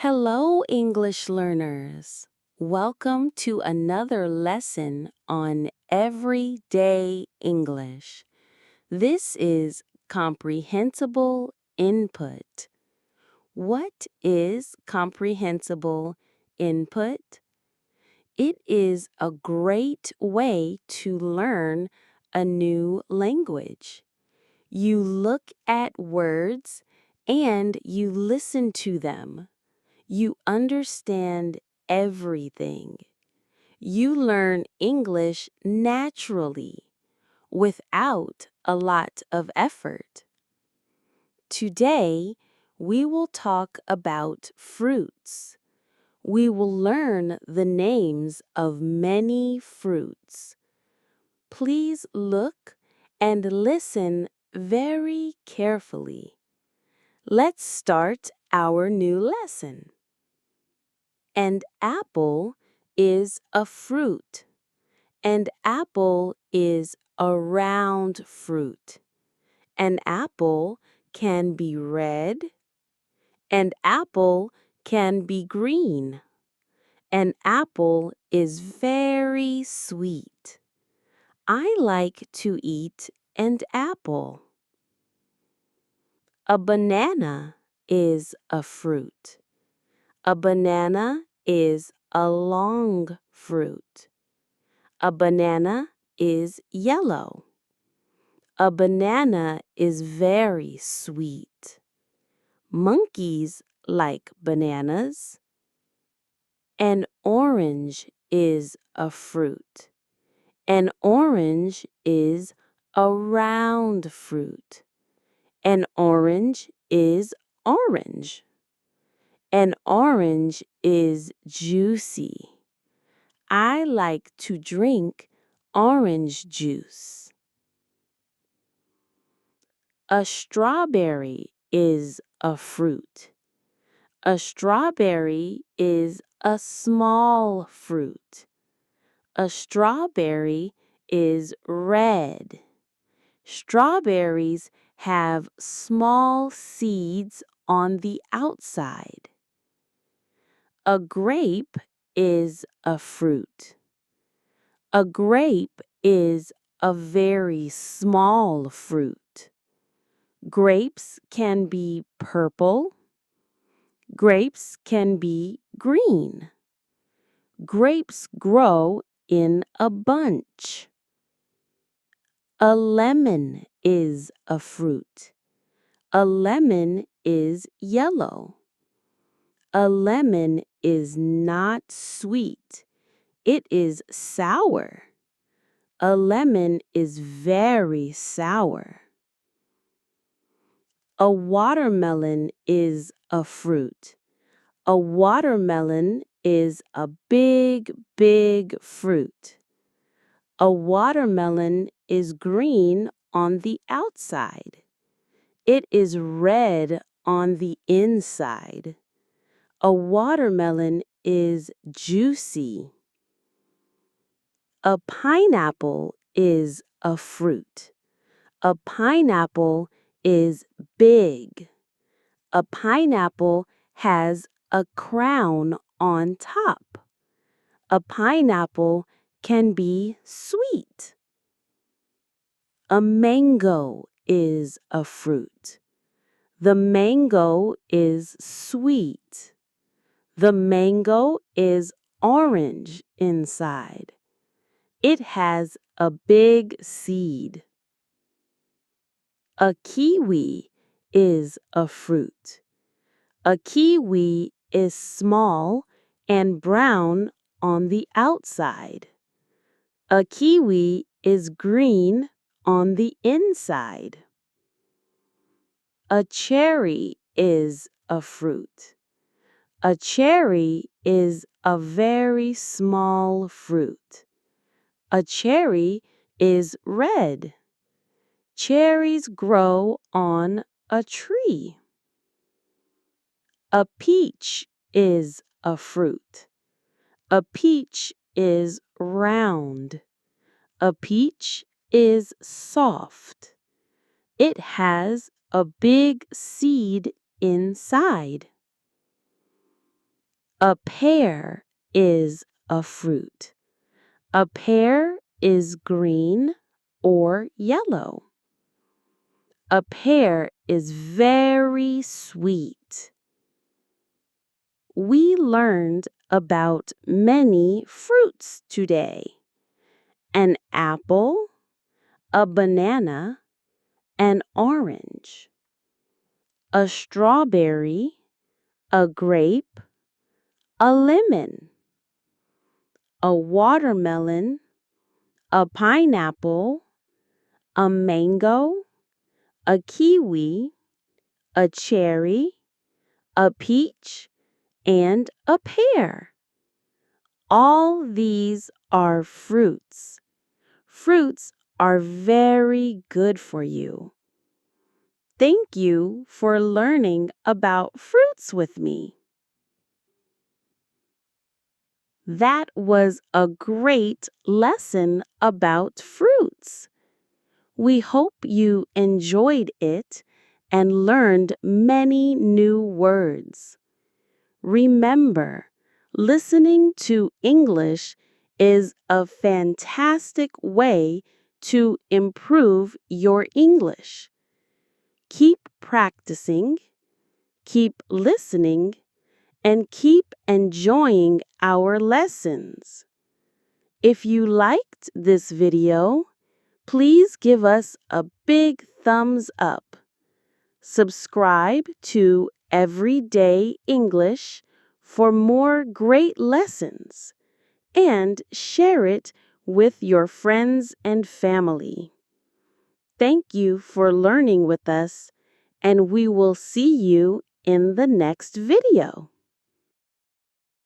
Hello, English learners. Welcome to another lesson on Everyday English. This is Comprehensible Input. What is comprehensible input? It is a great way to learn a new language. You look at words and you listen to them. You understand everything. You learn English naturally, without a lot of effort. Today, we will talk about fruits. We will learn the names of many fruits. Please look and listen very carefully. Let's start our new lesson. An apple is a fruit. An apple is a round fruit. An apple can be red. An apple can be green. An apple is very sweet. I like to eat an apple. A banana is a fruit. A banana is a long fruit. A banana is yellow. A banana is very sweet. Monkeys like bananas. An orange is a fruit. An orange is a round fruit. An orange is orange. An orange is juicy. I like to drink orange juice. A strawberry is a fruit. A strawberry is a small fruit. A strawberry is red. Strawberries have small seeds on the outside. A grape is a fruit. A grape is a very small fruit. Grapes can be purple. Grapes can be green. Grapes grow in a bunch. A lemon is a fruit. A lemon is yellow. A lemon is not sweet. It is sour. A lemon is very sour. A watermelon is a fruit. A watermelon is a big, big fruit. A watermelon is green on the outside. It is red on the inside. A watermelon is juicy. A pineapple is a fruit. A pineapple is big. A pineapple has a crown on top. A pineapple can be sweet. A mango is a fruit. The mango is sweet. The mango is orange inside. It has a big seed. A kiwi is a fruit. A kiwi is small and brown on the outside. A kiwi is green on the inside. A cherry is a fruit. A cherry is a very small fruit. A cherry is red. Cherries grow on a tree. A peach is a fruit. A peach is round. A peach is soft. It has a big seed inside. A pear is a fruit. A pear is green or yellow. A pear is very sweet. We learned about many fruits today. An apple, a banana, an orange, a strawberry, a grape, a lemon, a watermelon, a pineapple, a mango, a kiwi, a cherry, a peach, and a pear. All these are fruits. Fruits are very good for you. Thank you for learning about fruits with me. That was a great lesson about fruits. We hope you enjoyed it and learned many new words. Remember, listening to English is a fantastic way to improve your English. Keep practicing, keep listening, and keep enjoying our lessons. If you liked this video, please give us a big thumbs up. Subscribe to Everyday English for more great lessons and share it with your friends and family. Thank you for learning with us, and we will see you in the next video.